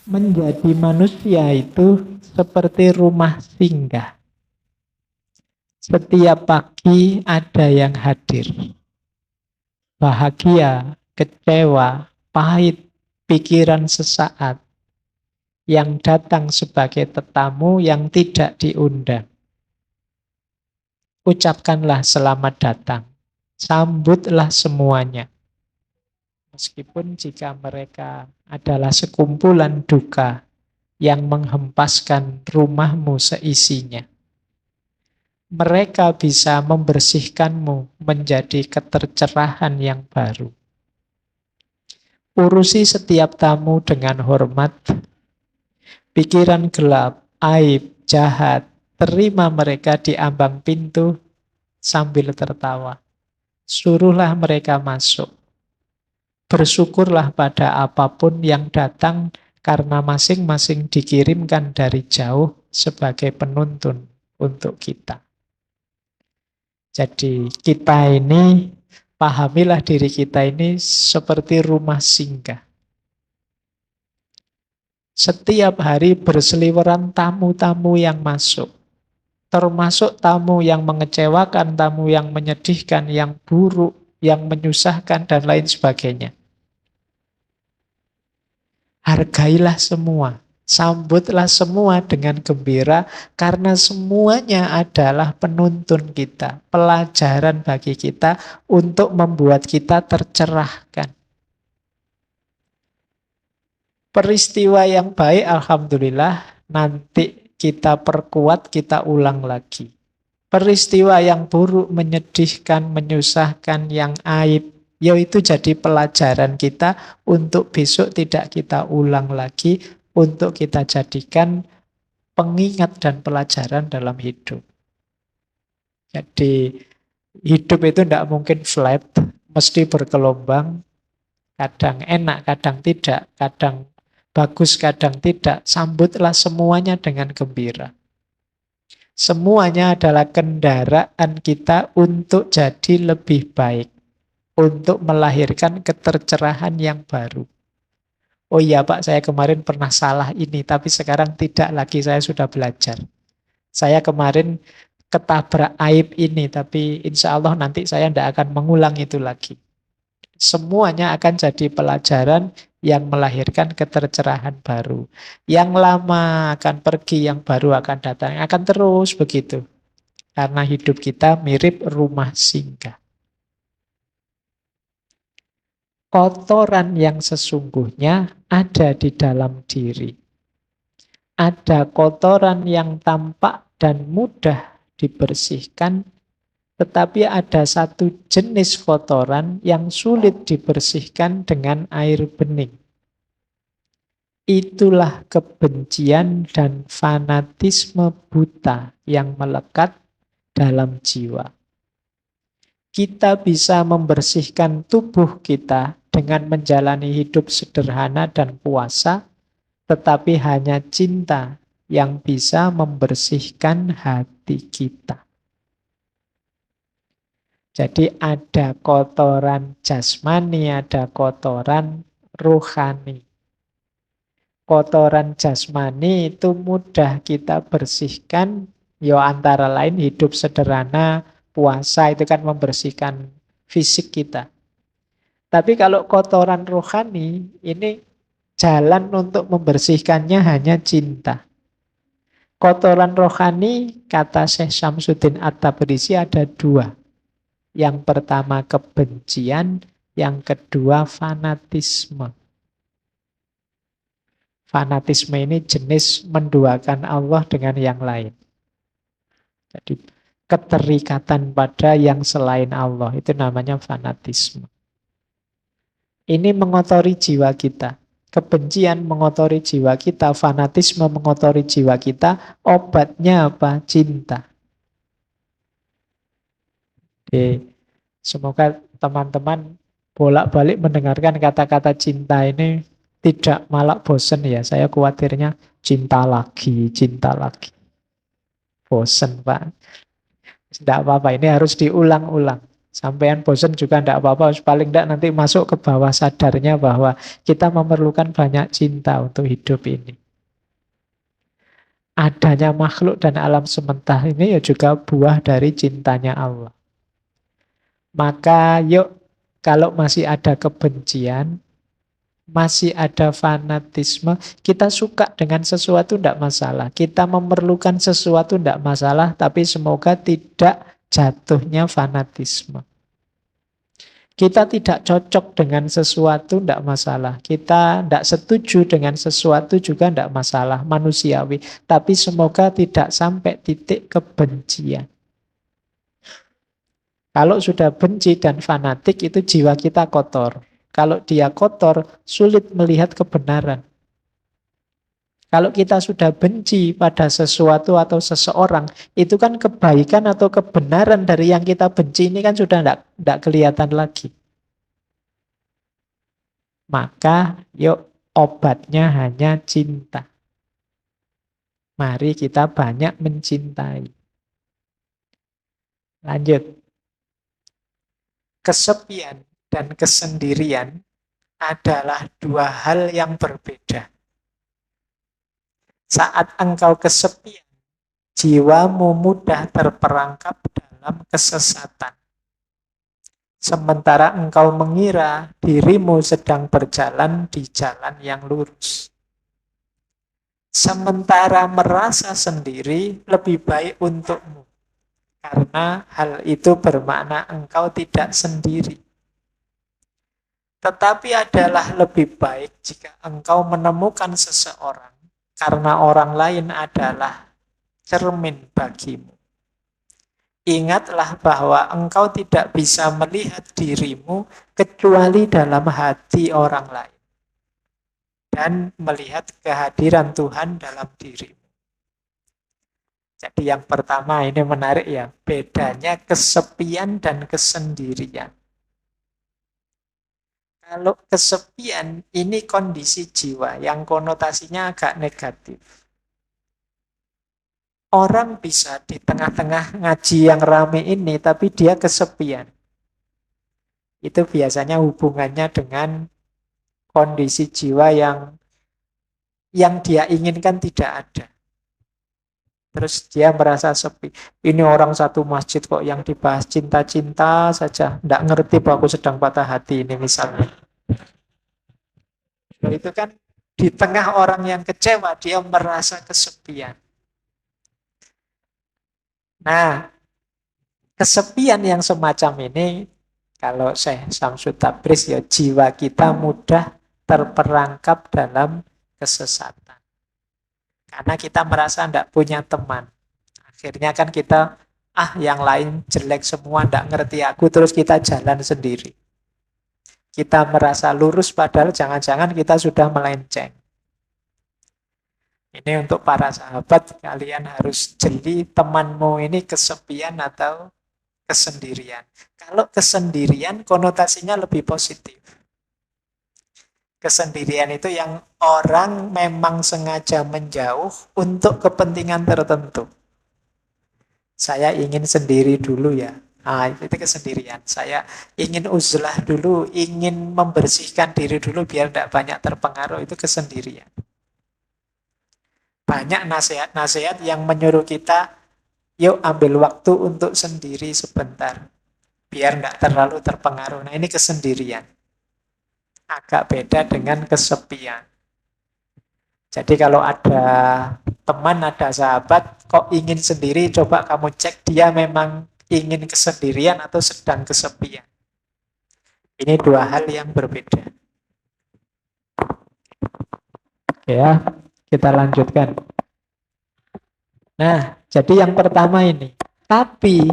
Menjadi manusia itu seperti rumah singgah. Setiap pagi ada yang hadir. Bahagia, kecewa, pahit, pikiran sesaat. Yang datang sebagai tetamu yang tidak diundang. Ucapkanlah selamat datang. Sambutlah semuanya. Meskipun jika mereka adalah sekumpulan duka yang menghempaskan rumahmu seisinya. Mereka bisa membersihkanmu menjadi ketercerahan yang baru. Urusi setiap tamu dengan hormat. Pikiran gelap, aib, jahat, terima mereka di ambang pintu sambil tertawa. Suruhlah mereka masuk. Bersyukurlah pada apapun yang datang karena masing-masing dikirimkan dari jauh sebagai penuntun untuk kita. Jadi kita ini, pahamilah diri kita ini seperti rumah singgah. Setiap hari berseliweran tamu-tamu yang masuk. Termasuk tamu yang mengecewakan, tamu yang menyedihkan, yang buruk, yang menyusahkan, dan lain sebagainya. Hargailah semua, sambutlah semua dengan gembira, karena semuanya adalah penuntun kita, pelajaran bagi kita untuk membuat kita tercerahkan. Peristiwa yang baik, alhamdulillah, nanti kita perkuat, kita ulang lagi. Peristiwa yang buruk, menyedihkan, menyusahkan, yang aib, yaitu jadi pelajaran kita untuk besok tidak kita ulang lagi, untuk kita jadikan pengingat dan pelajaran dalam hidup. Jadi hidup itu tidak mungkin flat, mesti bergelombang, kadang enak, kadang tidak, kadang bagus, kadang tidak. Sambutlah semuanya dengan gembira. Semuanya adalah kendaraan kita untuk jadi lebih baik. Untuk melahirkan ketercerahan yang baru. Oh iya Pak, saya kemarin pernah salah ini, tapi sekarang tidak lagi, saya sudah belajar. Saya kemarin ketabrak aib ini, tapi insya Allah nanti saya tidak akan mengulang itu lagi. Semuanya akan jadi pelajaran yang melahirkan ketercerahan baru. Yang lama akan pergi, yang baru akan datang. Akan terus begitu. Karena hidup kita mirip rumah singgah. Kotoran yang sesungguhnya ada di dalam diri. Ada kotoran yang tampak dan mudah dibersihkan, tetapi ada satu jenis kotoran yang sulit dibersihkan dengan air bening. Itulah kebencian dan fanatisme buta yang melekat dalam jiwa. Kita bisa membersihkan tubuh kita dengan menjalani hidup sederhana dan puasa, tetapi hanya cinta yang bisa membersihkan hati kita. Jadi ada kotoran jasmani, ada kotoran rohani. Kotoran jasmani itu mudah kita bersihkan, ya antara lain hidup sederhana, puasa itu kan membersihkan fisik kita. Tapi kalau kotoran rohani, ini jalan untuk membersihkannya hanya cinta. Kotoran rohani, kata Syekh Syamsuddin At-Tabrisi ada dua. Yang pertama kebencian, yang kedua fanatisme. Fanatisme ini jenis menduakan Allah dengan yang lain. Jadi keterikatan pada yang selain Allah, itu namanya fanatisme. Ini mengotori jiwa kita. Kebencian mengotori jiwa kita, fanatisme mengotori jiwa kita. Obatnya apa? Cinta. Oke. Semoga teman-teman bolak-balik mendengarkan kata-kata cinta ini tidak malah bosen ya. Saya khawatirnya cinta lagi, cinta lagi. Bosen Pak. Tidak apa-apa, ini harus diulang-ulang. Sampean bosen juga tidak apa-apa, paling tidak nanti masuk ke bawah sadarnya bahwa kita memerlukan banyak cinta untuk hidup ini. Adanya makhluk dan alam semesta ini ya juga buah dari cintanya Allah. Maka yuk, kalau masih ada kebencian, masih ada fanatisme, kita suka dengan sesuatu tidak masalah. Kita memerlukan sesuatu tidak masalah, tapi semoga tidak jatuhnya fanatisme. Kita tidak cocok dengan sesuatu tidak masalah. Kita tidak setuju dengan sesuatu juga tidak masalah, manusiawi. Tapi semoga tidak sampai titik kebencian. Kalau sudah benci dan fanatik itu jiwa kita kotor. Kalau dia kotor, sulit melihat kebenaran. Kalau kita sudah benci pada sesuatu atau seseorang, itu kan kebaikan atau kebenaran dari yang kita benci ini kan sudah tidak kelihatan lagi. Maka yuk, obatnya hanya cinta. Mari kita banyak mencintai. Lanjut. Kesepian dan kesendirian adalah dua hal yang berbeda. Saat engkau kesepian, jiwamu mudah terperangkap dalam kesesatan. Sementara engkau mengira dirimu sedang berjalan di jalan yang lurus. Sementara merasa sendiri lebih baik untukmu. Karena hal itu bermakna engkau tidak sendiri. Tetapi adalah lebih baik jika engkau menemukan seseorang karena orang lain adalah cermin bagimu. Ingatlah bahwa engkau tidak bisa melihat dirimu kecuali dalam hati orang lain. Dan melihat kehadiran Tuhan dalam dirimu. Jadi yang pertama ini menarik ya, bedanya kesepian dan kesendirian. Kalau kesepian ini kondisi jiwa yang konotasinya agak negatif. Orang bisa di tengah-tengah ngaji yang rame ini tapi dia kesepian. Itu biasanya hubungannya dengan kondisi jiwa yang dia inginkan tidak ada. Terus dia merasa sepi. Ini orang satu masjid kok yang dibahas cinta-cinta saja. Tidak ngerti bahwa aku sedang patah hati ini misalnya. Itu kan di tengah orang yang kecewa, dia merasa kesepian. Nah, kesepian yang semacam ini, kalau Syekh Syamsul Tabriz, ya jiwa kita mudah terperangkap dalam kesesatan. Karena kita merasa tidak punya teman. Akhirnya kan kita, yang lain jelek semua, tidak ngerti aku, terus kita jalan sendiri. Kita merasa lurus, padahal jangan-jangan kita sudah melenceng. Ini untuk para sahabat, kalian harus jeli temanmu ini kesepian atau kesendirian. Kalau kesendirian, konotasinya lebih positif. Kesendirian itu yang orang memang sengaja menjauh untuk kepentingan tertentu. Saya ingin sendiri dulu ya. Itu kesendirian. Saya ingin uzlah dulu, ingin membersihkan diri dulu biar tidak banyak terpengaruh. Itu kesendirian. Banyak nasihat-nasihat yang menyuruh kita, yuk ambil waktu untuk sendiri sebentar. Biar tidak terlalu terpengaruh. Nah ini kesendirian. Agak beda dengan kesepian. Jadi kalau ada teman, ada sahabat, kok ingin sendiri, coba kamu cek dia memang ingin kesendirian atau sedang kesepian. Ini dua hal yang berbeda. Oke ya, kita lanjutkan. Nah, jadi yang pertama ini. Tapi,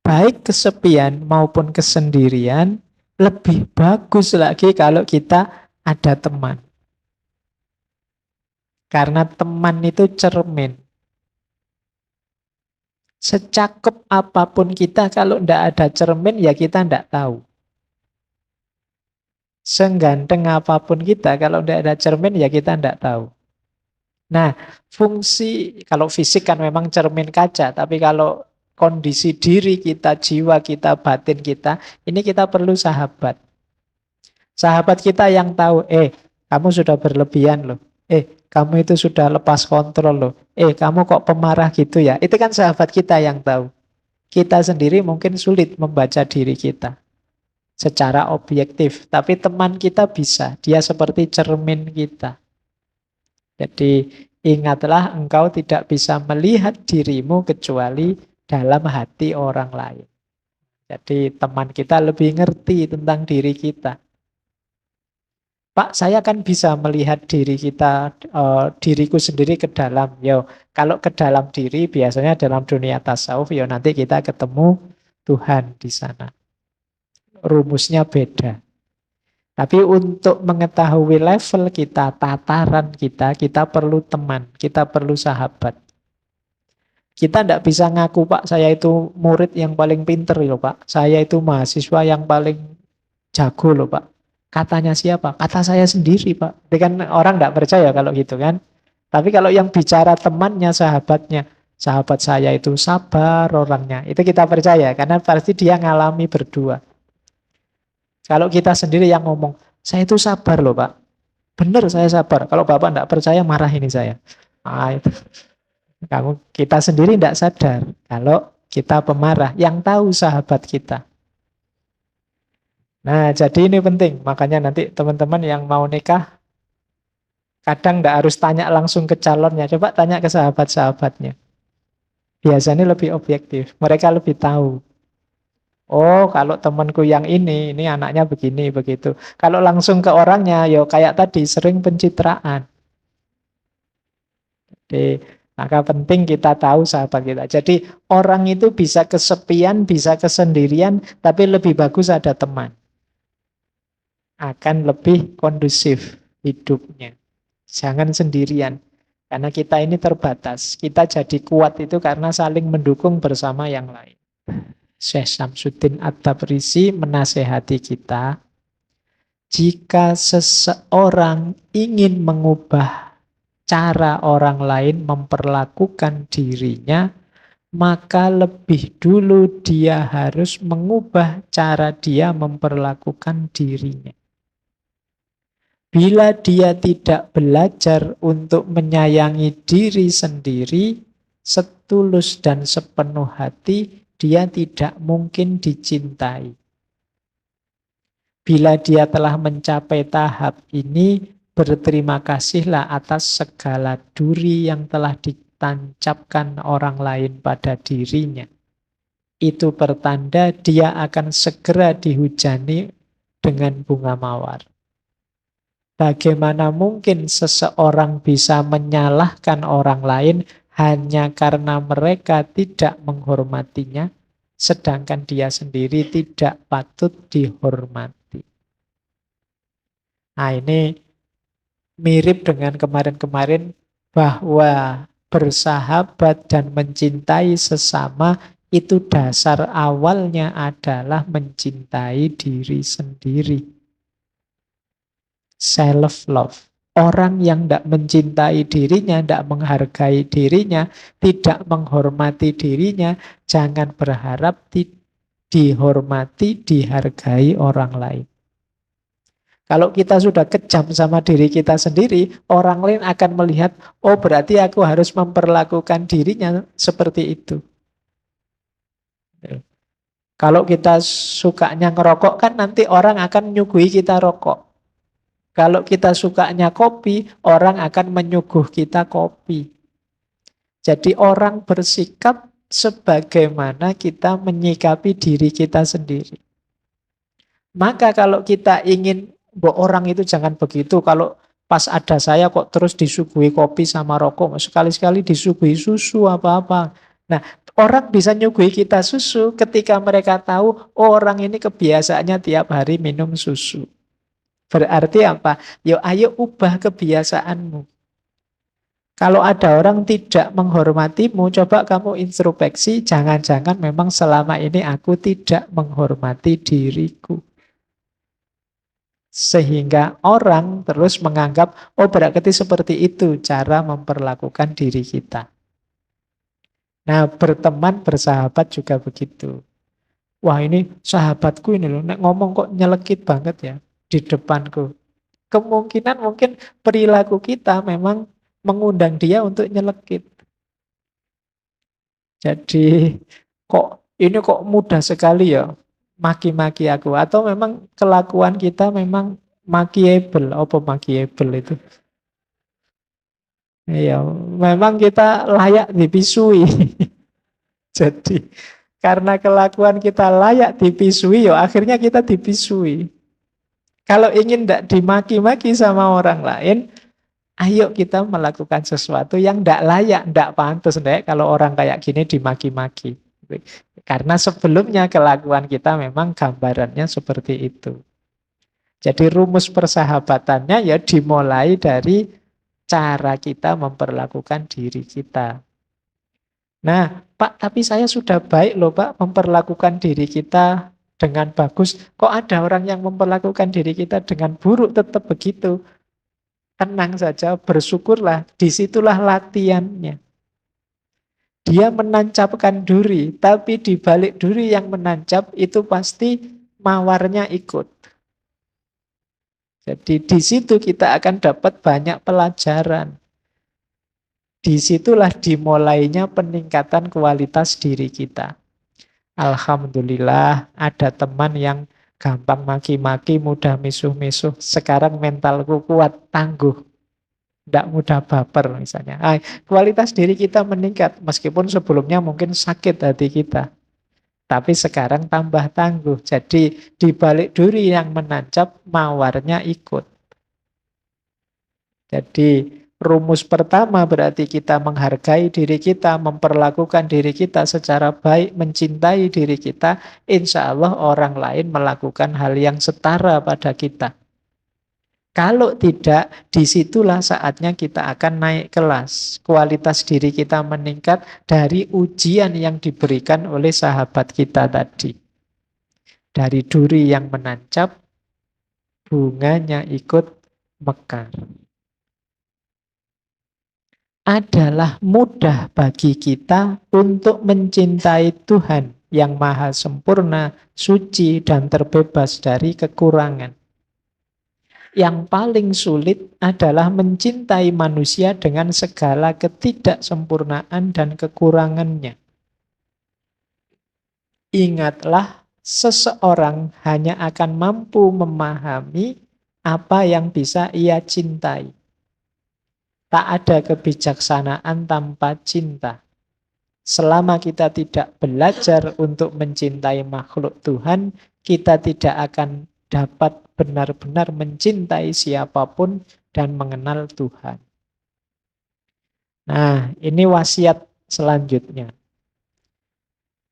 baik kesepian maupun kesendirian, lebih bagus lagi kalau kita ada teman. Karena teman itu cermin. Secakep apapun kita, kalau tidak ada cermin, ya kita tidak tahu. Seganteng apapun kita, kalau tidak ada cermin, ya kita tidak tahu. Nah, fungsi, kalau fisik kan memang cermin kaca, tapi kalau kondisi diri kita, jiwa kita, batin kita, ini kita perlu sahabat. Sahabat kita yang tahu, kamu sudah berlebihan loh. Kamu itu sudah lepas kontrol loh. Kamu kok pemarah gitu ya. Itu kan sahabat kita yang tahu. Kita sendiri mungkin sulit membaca diri kita secara objektif. Tapi teman kita bisa. Dia seperti cermin kita. Jadi ingatlah engkau tidak bisa melihat dirimu kecuali dalam hati orang lain. Jadi teman kita lebih ngerti tentang diri kita. Pak, saya kan bisa melihat diri kita, diriku sendiri ke dalam. Kalau ke dalam diri, biasanya dalam dunia tasawuf, nanti kita ketemu Tuhan di sana. Rumusnya beda. Tapi untuk mengetahui level kita, tataran kita perlu teman, kita perlu sahabat. Kita tidak bisa ngaku, Pak, saya itu murid yang paling pinter loh, Pak. Saya itu mahasiswa yang paling jago loh, Pak. Katanya siapa? Kata saya sendiri, Pak. Jadi kan orang tidak percaya kalau gitu kan. Tapi kalau yang bicara temannya, sahabatnya, sahabat saya itu sabar orangnya. Itu kita percaya, karena pasti dia ngalami berdua. Kalau kita sendiri yang ngomong, saya itu sabar loh, Pak. Benar saya sabar. Kalau Bapak tidak percaya, marah ini saya. Itu. Kita sendiri tidak sadar kalau kita pemarah. Yang tahu sahabat kita. Nah, jadi ini penting. Makanya nanti teman-teman yang mau nikah, kadang tidak harus tanya langsung ke calonnya. Coba tanya ke sahabat-sahabatnya. Biasanya lebih objektif. Mereka lebih tahu. Oh, kalau temanku yang ini anaknya begini, begitu. Kalau langsung ke orangnya, kayak tadi, sering pencitraan. Jadi, maka penting kita tahu sahabat kita. Jadi, orang itu bisa kesepian, bisa kesendirian, tapi lebih bagus ada teman. Akan lebih kondusif hidupnya. Jangan sendirian. Karena kita ini terbatas. Kita jadi kuat itu karena saling mendukung bersama yang lain. Syekh Syamsuddin At-Tabrisi menasehati kita, jika seseorang ingin mengubah cara orang lain memperlakukan dirinya, maka lebih dulu dia harus mengubah cara dia memperlakukan dirinya. Bila dia tidak belajar untuk menyayangi diri sendiri, setulus dan sepenuh hati, dia tidak mungkin dicintai. Bila dia telah mencapai tahap ini, berterima kasihlah atas segala duri yang telah ditancapkan orang lain pada dirinya. Itu pertanda dia akan segera dihujani dengan bunga mawar. Bagaimana mungkin seseorang bisa menyalahkan orang lain hanya karena mereka tidak menghormatinya, sedangkan dia sendiri tidak patut dihormati. Nah, ini mirip dengan kemarin-kemarin bahwa bersahabat dan mencintai sesama itu dasar awalnya adalah mencintai diri sendiri. Self-love. Orang yang tidak mencintai dirinya, tidak menghargai dirinya, tidak menghormati dirinya, jangan berharap dihormati, dihargai orang lain. Kalau kita sudah kejam sama diri kita sendiri, orang lain akan melihat, oh berarti aku harus memperlakukan dirinya seperti itu. Kalau kita sukanya ngerokok, kan nanti orang akan nyuguhi kita rokok. Kalau kita sukanya kopi, orang akan menyuguh kita kopi. Jadi orang bersikap sebagaimana kita menyikapi diri kita sendiri. Maka kalau kita ingin orang itu jangan begitu, kalau pas ada saya kok terus disuguhi kopi sama rokok, sekali-sekali disuguhi susu apa-apa. Nah, orang bisa nyuguhi kita susu ketika mereka tahu orang ini kebiasaannya tiap hari minum susu. Berarti apa? Ayo ubah kebiasaanmu. Kalau ada orang tidak menghormatimu, coba kamu introspeksi, jangan-jangan memang selama ini aku tidak menghormati diriku. Sehingga orang terus menganggap, oh berarti seperti itu cara memperlakukan diri kita. Nah, berteman, bersahabat juga begitu. Wah, ini sahabatku ini loh, nek ngomong kok nyelekit banget ya di depanku. Kemungkinan mungkin perilaku kita memang mengundang dia untuk nyelekit. Jadi kok mudah sekali ya maki-maki aku, atau memang kelakuan kita memang makiable, apa makiable itu? Iya, memang kita layak dipisui. Jadi karena kelakuan kita layak dipisui, ya akhirnya kita dipisui. Kalau ingin tidak dimaki-maki sama orang lain, ayo kita melakukan sesuatu yang tidak layak, tidak pantas. Kalau orang kayak gini dimaki-maki. Karena sebelumnya kelakuan kita memang gambarannya seperti itu. Jadi rumus persahabatannya ya dimulai dari cara kita memperlakukan diri kita. Nah, Pak, tapi saya sudah baik loh Pak memperlakukan diri kita dengan bagus. Kok ada orang yang memperlakukan diri kita dengan buruk tetap begitu? Tenang saja, bersyukurlah. Disitulah latihannya. Dia menancapkan duri, tapi di balik duri yang menancap itu pasti mawarnya ikut. Jadi di situ kita akan dapat banyak pelajaran. Disitulah dimulainya peningkatan kualitas diri kita. Alhamdulillah ada teman yang gampang maki-maki, mudah misuh-misuh. Sekarang mentalku kuat, tangguh. Tidak mudah baper misalnya. Kualitas diri kita meningkat. Meskipun sebelumnya mungkin sakit hati kita. Tapi sekarang tambah tangguh. Jadi di balik duri yang menancap, mawarnya ikut. Jadi rumus pertama berarti kita menghargai diri kita, memperlakukan diri kita secara baik, mencintai diri kita. Insya Allah orang lain melakukan hal yang setara pada kita. Kalau tidak, disitulah saatnya kita akan naik kelas. Kualitas diri kita meningkat dari ujian yang diberikan oleh sahabat kita tadi. Dari duri yang menancap, bunganya ikut mekar. Adalah mudah bagi kita untuk mencintai Tuhan yang maha sempurna, suci, dan terbebas dari kekurangan. Yang paling sulit adalah mencintai manusia dengan segala ketidaksempurnaan dan kekurangannya. Ingatlah, seseorang hanya akan mampu memahami apa yang bisa ia cintai. Tak ada kebijaksanaan tanpa cinta. Selama kita tidak belajar untuk mencintai makhluk Tuhan, kita tidak akan dapat benar-benar mencintai siapapun dan mengenal Tuhan. Nah, ini wasiat selanjutnya.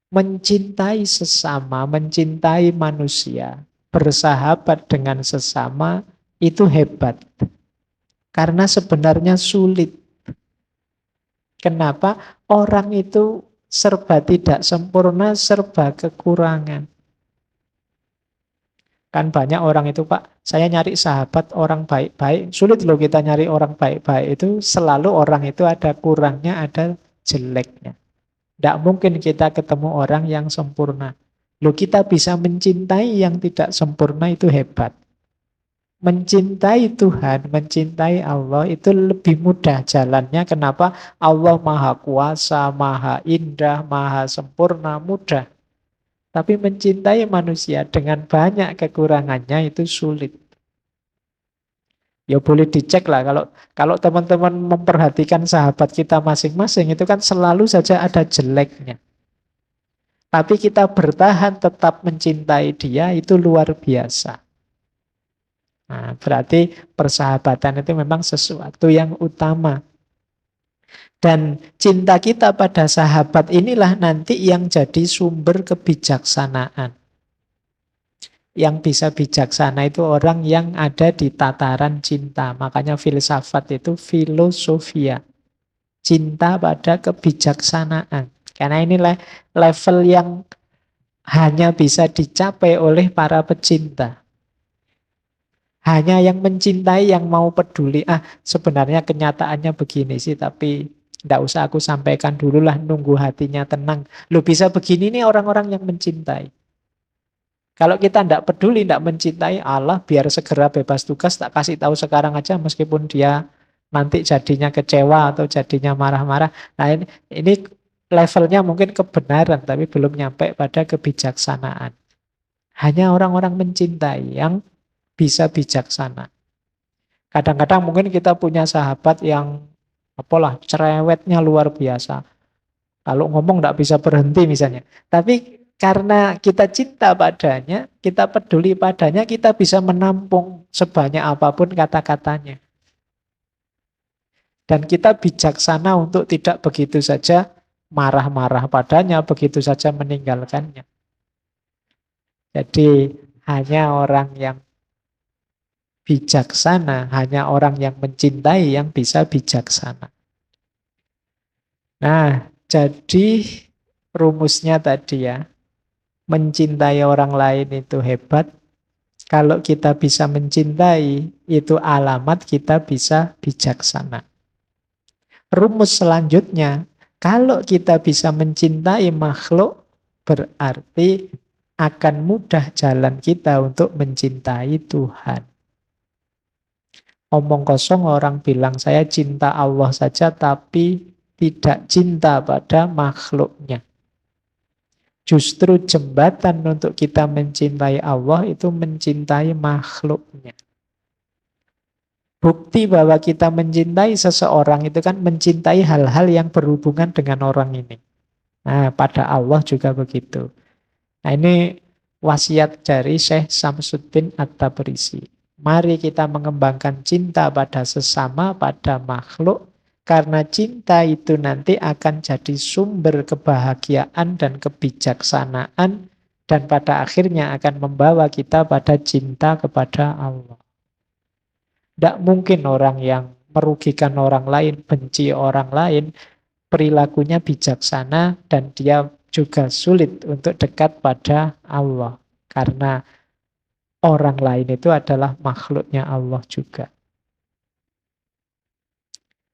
Mencintai sesama, mencintai manusia, bersahabat dengan sesama, itu hebat. Karena sebenarnya sulit. Kenapa? Orang itu serba tidak sempurna, serba kekurangan. Kan banyak orang itu, Pak, saya nyari sahabat orang baik-baik. Sulit loh kita nyari orang baik-baik itu. Selalu orang itu ada kurangnya, ada jeleknya. Tidak mungkin kita ketemu orang yang sempurna. Loh, kita bisa mencintai yang tidak sempurna, itu hebat. Mencintai Tuhan, mencintai Allah itu lebih mudah jalannya. Kenapa? Allah maha kuasa, maha indah, maha sempurna, mudah. Tapi mencintai manusia dengan banyak kekurangannya itu sulit. Ya boleh dicek lah, kalau teman-teman memperhatikan sahabat kita masing-masing itu kan selalu saja ada jeleknya. Tapi kita bertahan tetap mencintai dia itu luar biasa. Nah, berarti persahabatan itu memang sesuatu yang utama. Dan cinta kita pada sahabat inilah nanti yang jadi sumber kebijaksanaan. Yang bisa bijaksana itu orang yang ada di tataran cinta. Makanya filsafat itu filosofia. Cinta pada kebijaksanaan. Karena ini level yang hanya bisa dicapai oleh para pecinta. Hanya yang mencintai, yang mau peduli. Sebenarnya kenyataannya begini sih, tapi Tidak usah aku sampaikan dulu lah, nunggu hatinya tenang. Loh bisa begini nih orang-orang yang mencintai. Kalau kita tidak peduli, tidak mencintai Allah, biar segera bebas tugas, tak kasih tahu sekarang aja meskipun dia nanti jadinya kecewa atau jadinya marah-marah. Nah ini levelnya mungkin kebenaran, tapi belum nyampe pada kebijaksanaan. Hanya orang-orang mencintai yang bisa bijaksana. Kadang-kadang mungkin kita punya sahabat yang apalah cerewetnya luar biasa. Kalau ngomong tidak bisa berhenti misalnya. Tapi karena kita cinta padanya, kita peduli padanya, kita bisa menampung sebanyak apapun kata-katanya. Dan kita bijaksana untuk tidak begitu saja marah-marah padanya, begitu saja meninggalkannya. Jadi hanya orang yang bijaksana, hanya orang yang mencintai yang bisa bijaksana. Nah, jadi rumusnya tadi ya, mencintai orang lain itu hebat. Kalau kita bisa mencintai, itu alamat kita bisa bijaksana. Rumus selanjutnya, kalau kita bisa mencintai makhluk, berarti akan mudah jalan kita untuk mencintai Tuhan. Omong kosong orang bilang saya cinta Allah saja tapi tidak cinta pada makhluknya. Justru jembatan untuk kita mencintai Allah itu mencintai makhluknya. Bukti bahwa kita mencintai seseorang itu kan mencintai hal-hal yang berhubungan dengan orang ini. Nah, pada Allah juga begitu. Nah, ini wasiat dari Syekh Samsuddin At-Tabrisi. Mari kita mengembangkan cinta pada sesama, pada makhluk, karena cinta itu nanti akan jadi sumber kebahagiaan dan kebijaksanaan, dan pada akhirnya akan membawa kita pada cinta kepada Allah. Tidak mungkin orang yang merugikan orang lain, benci orang lain, perilakunya bijaksana, dan dia juga sulit untuk dekat pada Allah. Karena orang lain itu adalah makhluknya Allah juga.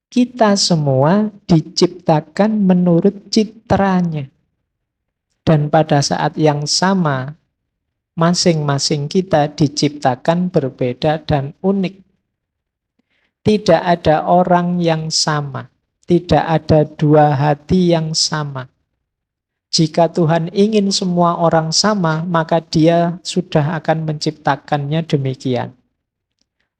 Kita semua diciptakan menurut citranya. Dan pada saat yang sama, masing-masing kita diciptakan berbeda dan unik. Tidak ada orang yang sama. Tidak ada dua hati yang sama. Jika Tuhan ingin semua orang sama, maka Dia sudah akan menciptakannya demikian.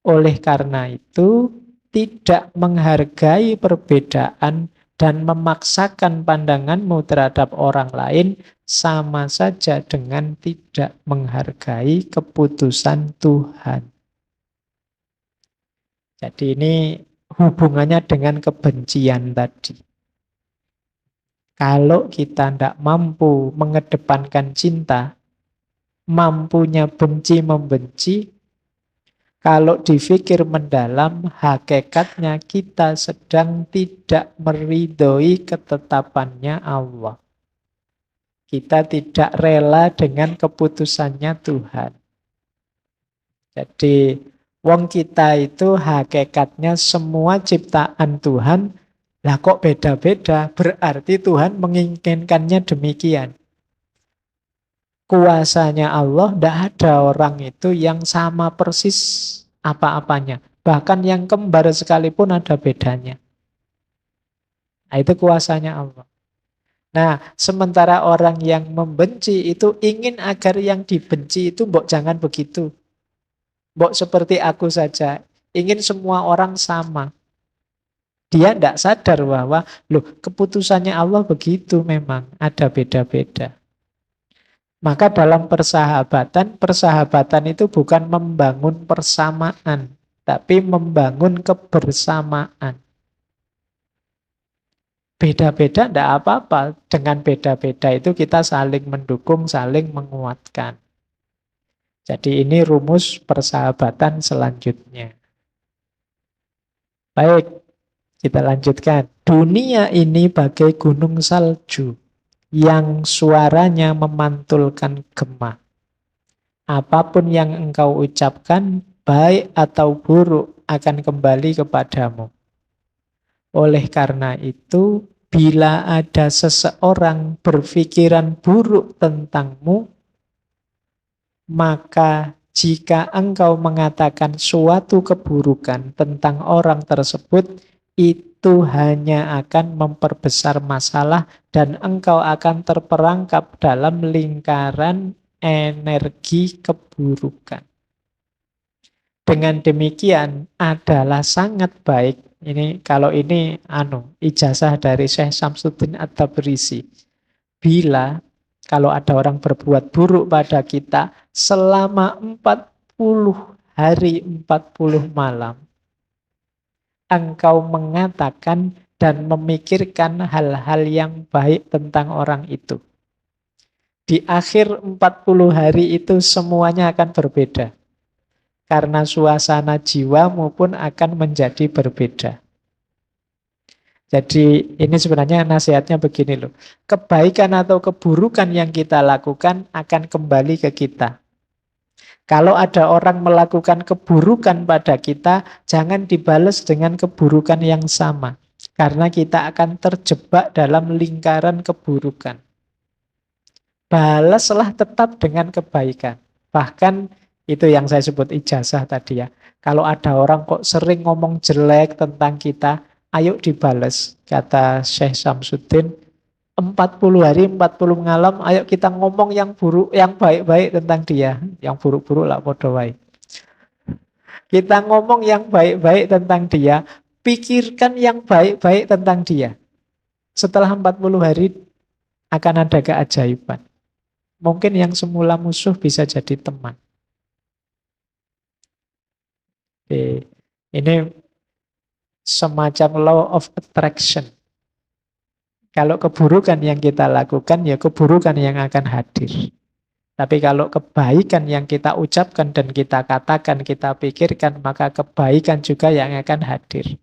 Oleh karena itu, tidak menghargai perbedaan dan memaksakan pandanganmu terhadap orang lain sama saja dengan tidak menghargai keputusan Tuhan. Jadi ini hubungannya dengan kebencian tadi. Kalau kita tidak mampu mengedepankan cinta, mampunya benci membenci, kalau dipikir mendalam, hakikatnya kita sedang tidak meridhoi ketetapannya Allah. Kita tidak rela dengan keputusannya Tuhan. Jadi, wong kita itu hakikatnya semua ciptaan Tuhan, lah kok beda-beda, berarti Tuhan menginginkannya demikian. Kuasanya Allah, tidak ada orang itu yang sama persis apa-apanya. Bahkan yang kembar sekalipun ada bedanya. Nah, itu kuasanya Allah. Nah, sementara orang yang membenci itu ingin agar yang dibenci itu mbok jangan begitu. Mbok seperti aku saja. Ingin semua orang sama. Dia tidak sadar bahwa, loh, keputusannya Allah begitu memang. Ada beda-beda. Maka dalam persahabatan itu bukan membangun persamaan, tapi membangun kebersamaan. Beda-beda tidak apa-apa. Dengan beda-beda itu kita saling mendukung, saling menguatkan. Jadi ini rumus persahabatan selanjutnya. Baik, kita lanjutkan. Dunia ini bagai gunung salju yang suaranya memantulkan gema. Apapun yang engkau ucapkan, baik atau buruk, akan kembali kepadamu. Oleh karena itu, bila ada seseorang berpikiran buruk tentangmu, maka jika engkau mengatakan suatu keburukan tentang orang tersebut, itu hanya akan memperbesar masalah dan engkau akan terperangkap dalam lingkaran energi keburukan. Dengan demikian adalah sangat baik. Ini kalau ini ijazah dari Syekh Syamsuddin At-Tabrisi. Bila kalau ada orang berbuat buruk pada kita selama 40 hari 40 malam, engkau mengatakan dan memikirkan hal-hal yang baik tentang orang itu. Di akhir 40 hari itu semuanya akan berbeda. Karena suasana jiwamu pun akan menjadi berbeda. Jadi ini sebenarnya nasihatnya begini loh. Kebaikan atau keburukan yang kita lakukan akan kembali ke kita. Kalau ada orang melakukan keburukan pada kita, jangan dibalas dengan keburukan yang sama. Karena kita akan terjebak dalam lingkaran keburukan. Balaslah tetap dengan kebaikan. Bahkan itu yang saya sebut ijazah tadi ya. Kalau ada orang kok sering ngomong jelek tentang kita, ayo dibales. Kata Syekh Syamsuddin, 40 hari, 40 malam, ayo kita ngomong yang buruk, yang baik-baik tentang dia. Yang buruk-buruk lah podo wae. Kita ngomong yang baik-baik tentang dia, pikirkan yang baik-baik tentang dia. Setelah 40 hari akan ada keajaiban. Mungkin yang semula musuh bisa jadi teman. Ini semacam law of attraction. Kalau keburukan yang kita lakukan, ya keburukan yang akan hadir. Tapi kalau kebaikan yang kita ucapkan dan kita katakan, kita pikirkan, maka kebaikan juga yang akan hadir.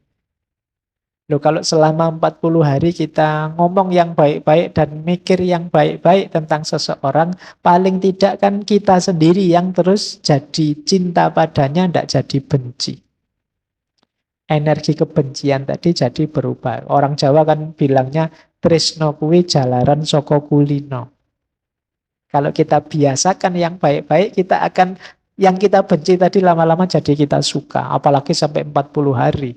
Loh, kalau selama 40 hari kita ngomong yang baik-baik dan mikir yang baik-baik tentang seseorang, paling tidak kan kita sendiri yang terus jadi cinta padanya, tidak jadi benci. Energi kebencian tadi jadi berubah. Orang Jawa kan bilangnya tresno kuwi jalaran saka kulino. Kalau kita biasakan yang baik-baik, kita akan yang kita benci tadi lama-lama jadi kita suka, apalagi sampai 40 hari.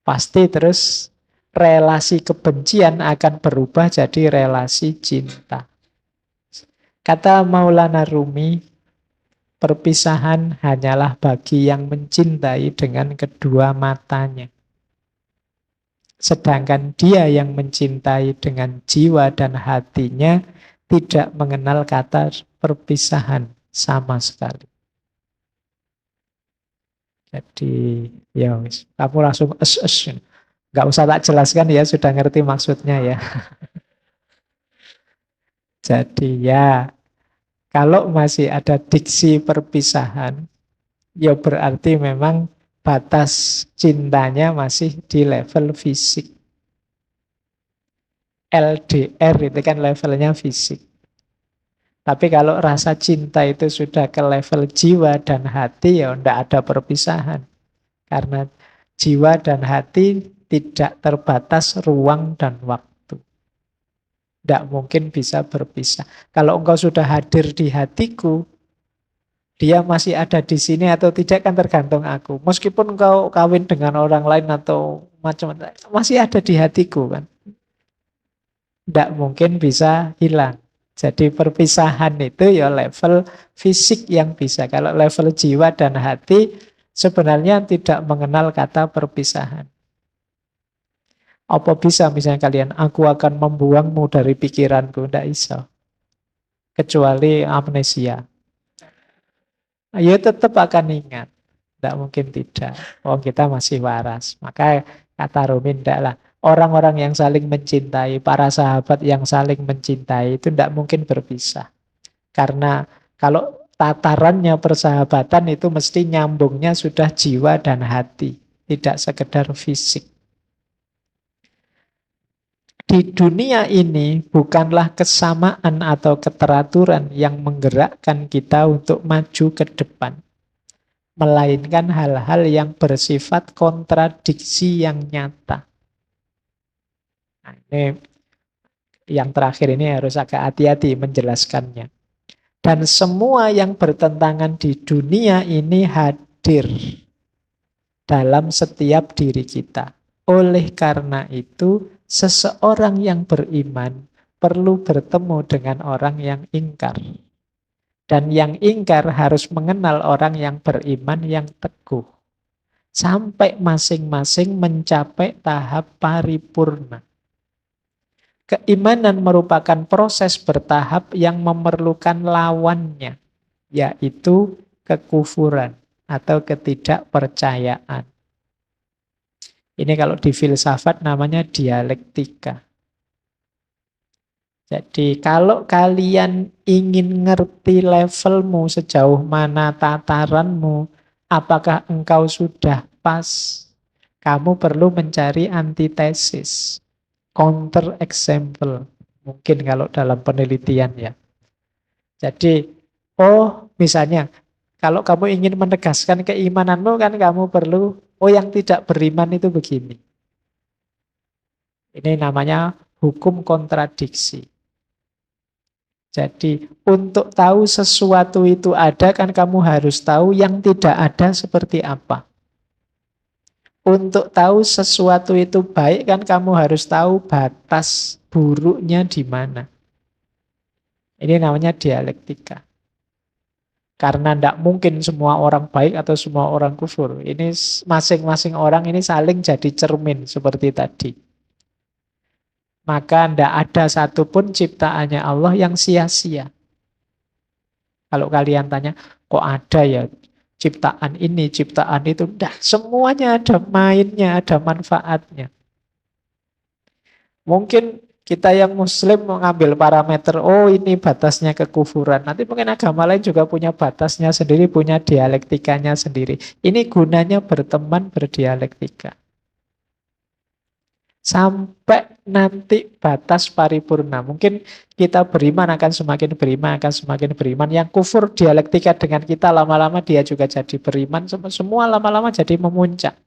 Pasti terus relasi kebencian akan berubah jadi relasi cinta. Kata Maulana Rumi, perpisahan hanyalah bagi yang mencintai dengan kedua matanya. Sedangkan dia yang mencintai dengan jiwa dan hatinya tidak mengenal kata perpisahan sama sekali. Jadi ya kamu langsung nggak usah tak jelaskan ya, sudah ngerti maksudnya ya. Jadi ya kalau masih ada diksi perpisahan, ya berarti memang batas cintanya masih di level fisik. LDR itu kan levelnya fisik. Tapi kalau rasa cinta itu sudah ke level jiwa dan hati, ya tidak ada perpisahan. Karena jiwa dan hati tidak terbatas ruang dan waktu. Tidak mungkin bisa berpisah. Kalau engkau sudah hadir di hatiku, dia masih ada di sini atau tidak kan tergantung aku. Meskipun engkau kawin dengan orang lain atau macam-macam, masih ada di hatiku kan. Tidak mungkin bisa hilang. Jadi perpisahan itu ya level fisik yang bisa. Kalau level jiwa dan hati sebenarnya tidak mengenal kata perpisahan. Apa bisa misalnya kalian, aku akan membuangmu dari pikiranku? Tidak bisa. Kecuali amnesia. Ya tetap akan ingat. Tidak mungkin tidak. Oh kita masih waras. Maka kata Rumi, tidaklah. Orang-orang yang saling mencintai, para sahabat yang saling mencintai itu tidak mungkin berpisah. Karena kalau tatarannya persahabatan itu mesti nyambungnya sudah jiwa dan hati, tidak sekedar fisik. Di dunia ini bukanlah kesamaan atau keteraturan yang menggerakkan kita untuk maju ke depan, melainkan hal-hal yang bersifat kontradiksi yang nyata. Nah, ini yang terakhir ini harus agak hati-hati menjelaskannya. Dan semua yang bertentangan di dunia ini hadir dalam setiap diri kita. Oleh karena itu, seseorang yang beriman perlu bertemu dengan orang yang ingkar. Dan yang ingkar harus mengenal orang yang beriman yang teguh. Sampai masing-masing mencapai tahap paripurna. Keimanan merupakan proses bertahap yang memerlukan lawannya, yaitu kekufuran atau ketidakpercayaan. Ini kalau di filsafat namanya dialektika. Jadi kalau kalian ingin ngerti levelmu sejauh mana tataranmu, apakah engkau sudah pas, kamu perlu mencari antitesis, counter example. Mungkin kalau dalam penelitian ya. Jadi, misalnya, kalau kamu ingin menegaskan keimananmu kan kamu perlu, yang tidak beriman itu begini. Ini namanya hukum kontradiksi. Jadi untuk tahu sesuatu itu ada kan kamu harus tahu yang tidak ada seperti apa. Untuk tahu sesuatu itu baik kan kamu harus tahu batas buruknya di mana. Ini namanya dialektika. Karena tidak mungkin semua orang baik atau semua orang kufur. Ini masing-masing orang ini saling jadi cermin seperti tadi. Maka tidak ada satupun ciptaannya Allah yang sia-sia. Kalau kalian tanya, kok ada ya ciptaan ini, ciptaan itu? Tidak, semuanya ada mainnya, ada manfaatnya. Mungkin kita yang muslim mengambil parameter, ini batasnya kekufuran. Nanti mungkin agama lain juga punya batasnya sendiri, punya dialektikanya sendiri. Ini gunanya berteman, berdialektika. Sampai nanti batas paripurna. Mungkin kita beriman akan semakin beriman, akan semakin beriman. Yang kufur dialektika dengan kita, lama-lama dia juga jadi beriman. Semua lama-lama jadi memuncak.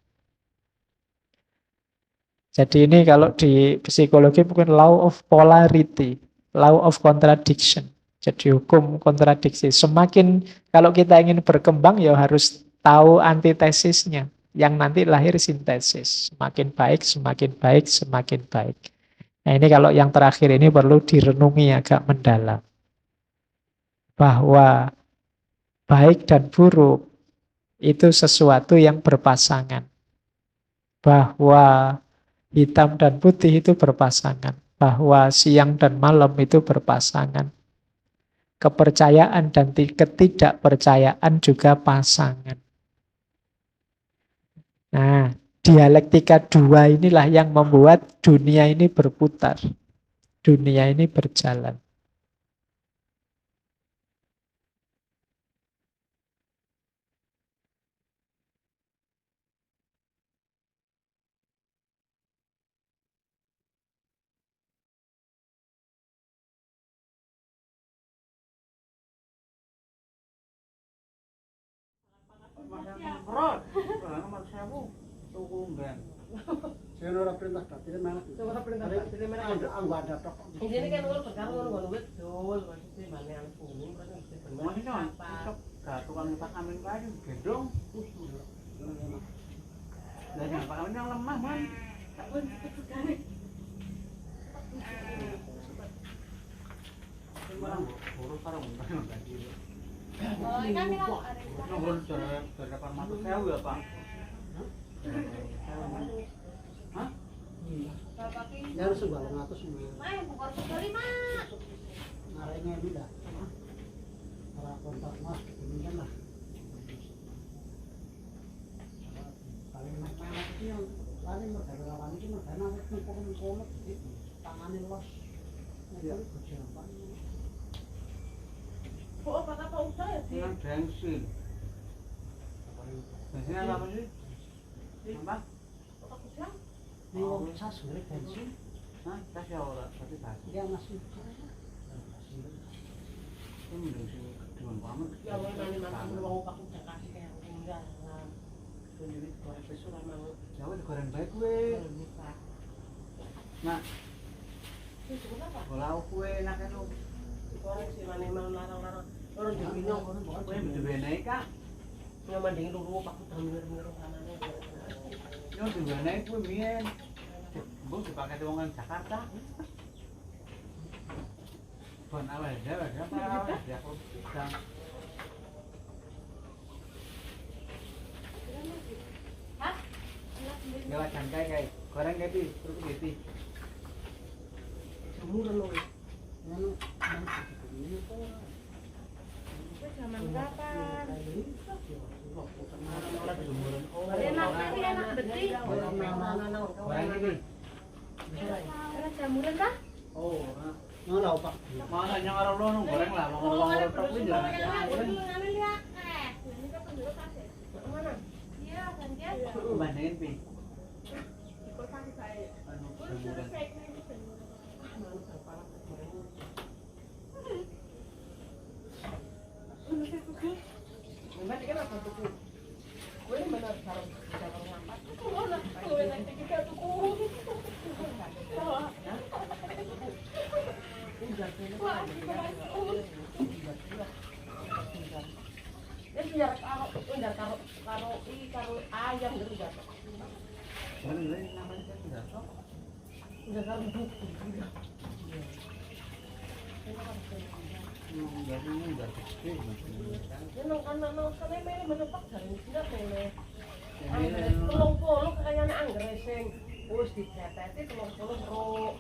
Jadi ini kalau di psikologi mungkin law of polarity, law of contradiction. Jadi hukum kontradiksi. Semakin kalau kita ingin berkembang ya harus tahu antitesisnya. Yang nanti lahir sintesis. Semakin baik, semakin baik, semakin baik. Nah ini kalau yang terakhir ini perlu direnungi agak mendalam. Bahwa baik dan buruk itu sesuatu yang berpasangan. Bahwa hitam dan putih itu berpasangan. Bahwa siang dan malam itu berpasangan. Kepercayaan dan ketidakpercayaan juga pasangan. Nah, dialektika dua inilah yang membuat dunia ini berputar. Dunia ini berjalan. Saya ora perintah batin mana? Ora perintah batin mana? Anggo ada tok. Ini kan ora perkara ngono betul, maksudnya mana yang kuning kan mesti benar. Maksudnya gak tukang Pak Amin kae gendong. Lah yang Pak Amin yang lemah, Man. Tak pun tegane. Sembarang urus karo mbak tadi. Oh, kan nomor depan mata saya ya, Pak. Hah? Ya harus sebuah ngatus semua. Main bukan sekali mas. Narenya ini dah. Para kontak mas ini kan lah. Paling mana sih yang paling merdeka itu merdeka itu pokoknya tangannya los. Ya berjalan. Oh, apa usaha ya sih? Yang bensin. Bensin apa sih? Apa? Ini saya sebenarnya bensin. Hah? Saya ora, tapi basi. Dia masih. Ini mending sing dengan kamu. Ya wong nang mantan wong aku gak kasih kayak enggak. Ini goreng besok memang. Jauh digoreng baik kowe. Nah, Bola kue enak kan lu. Orang sih mana mau larang-larang. Orang di bingung kue beda naik kak. Nggak mending dulu pak udah mirip-mirip kanannya. Yang beda naik kue mien. Gue dipakai tuangan Jakarta. Bukan awal dia aku sedang. Hah? Lewat jangkai kayak goreng kayak terus gitu. Jemuran loh. Zaman kapan? Enak betul. Goreng ini. Ada jamuran kah? Oh, nggak pak. Masa yang orang lo goreng lah, mau ngomong top ini jangan. Iya, kan dia. Bandingin pi. Karo ayam gitu jatuh. Bener namanya kan jatuh. Udah karo buku. Telung puluh kayaknya anggrek sing wis diceteti telung puluh ro.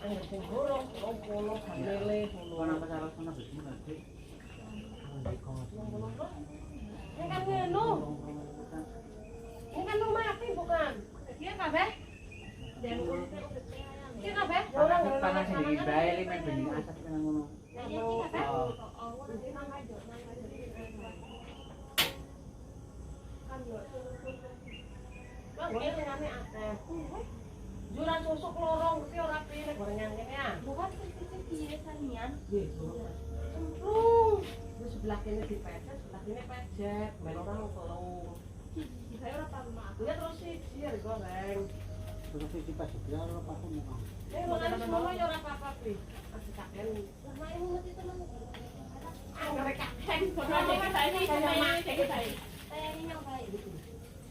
Anggrek sing gorong telung puluh gamele puluh. Ana masalah sana bisnis nanti. Ini kan ngenu. Ini kan rumah api bukan? Iya kabeh. Iya kabeh. Orang panas iki bae li men bening asap nang ngono. Iya kabeh. Juran susuk lorong ki ora pilih gorengan kene ya. Bukan sisi piye sanian. Nggih. Cemplung. Di sebelah kene dipecet, sebelah kene pecet, men orang telung. Saya ora tahu mak. Ya terus siji ya goreng. Terus siji pas dia ora apa mau. Mangan semua ya ora apa-apa, Pri. Masih kaken. Lah mak ngerti temen. Anggrek kaken. Kono iki saya. Saya ini yang baik.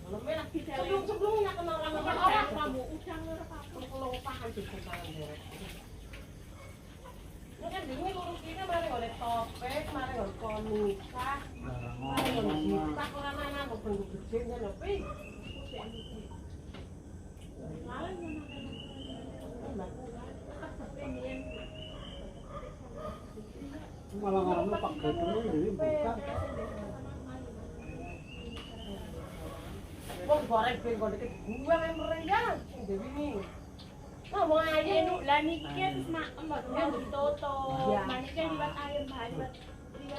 Sebelumnya kenal orang kamu udang kelompokan di sekolah derek. Ini kan bingung urus kita mari oleh topek, mari oleh komika, mari oleh jika orang mana mau bentuk kecilnya lebih. Malah ngarang pak betul ini bukan. Wong goreng ben kok dikit gua yang merendang dewi ini ngomong aja Lah niki wis mak mbaknya ditutup. Maniknya liwat air banget.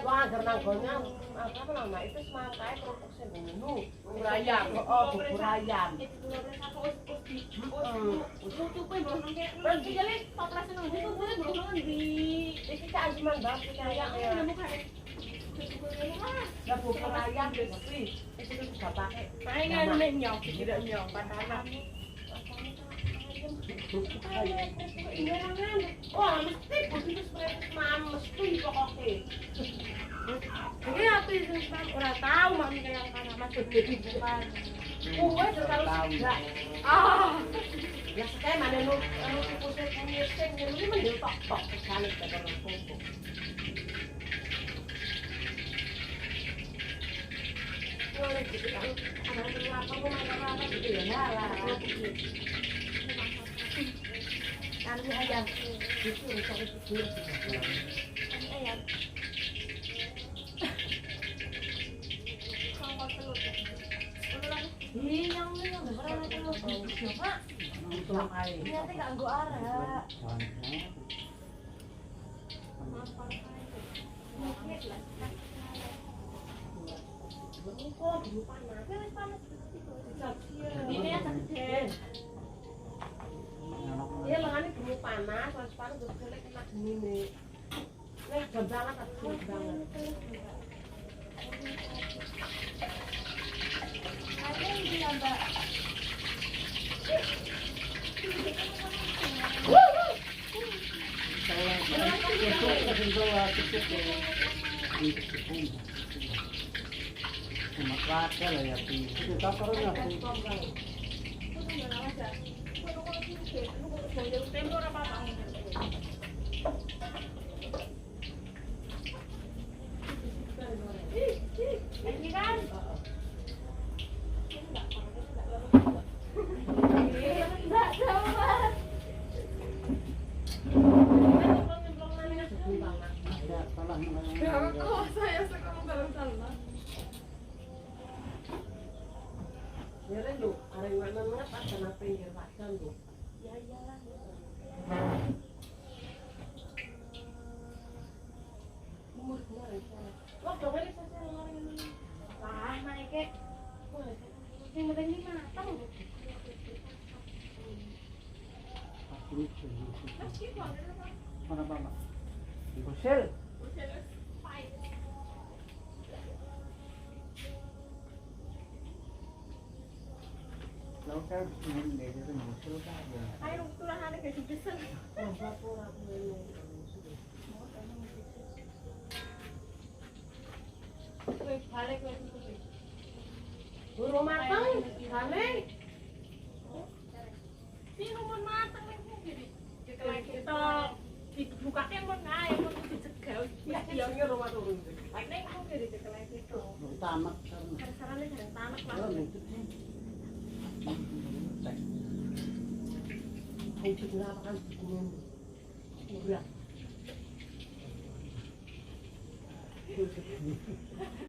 wah gernanggonya apa nama itu semangkai produksi bumbu bubur ayam bubur ayam Tutupe bohong ke. Berarti jadi operasi nang itu boleh bohong di iki kan cuma bab kayak nemu kayak ya bubur ayam bersih itu bisa pakai pengen nyok tidak nyok patahan. Wah, mesti begitu seperti mesti pokoknya. Ini apa itu orang tahu mami kayak karena masuk jadi bukan. Gue terlalu tidak. Ah, Ya sekali mana nu pusat penyeseng ini mendil tok sekali pada orang tua. Boleh gitu kan? Ada yang lapar rumah gitu ya lah. Kami ayam itu untuk itu. ayam. Yang berapa telur? Siapa? Dia teh ganggu arah. Ini yang gede. Iya lengannya gemu panas, pas panas terus kelek kena geni nih. Nih jam banget aku banget. Ada yang bilang mbak. itu cukup ya. Untuk cukup. Cuma rata lah ya. Kita perlu ngasih. Ini kan. Enggak sama. Ya, salah. Oh, saya sekarang dalam salah. Ya kan lu, areng mana ngapa kena pinggir pasan lu. Ya iyalah. Umur kemarin sana. Wah, dong ini saya ngomongin ini. Lah, naik ke. Yang penting ini matang. Mana Bapak? Di Kusel. Lalu kan ingin dari itu Kusel kan ya. Ayo tulahan ke sipesen. Apa pun aku ini. Wih, balik lagi. Burung matang, kane. Sih rumun matang lagi gini. Kita dibukakan pun nggak, pun dicegah. Ya ini rumah turun. Nek aku kiri cekel lagi itu. Tamat kan. Sarannya jangan tanak lah. Kalau itu sih. Kunci kenapa kan gunung. Udah.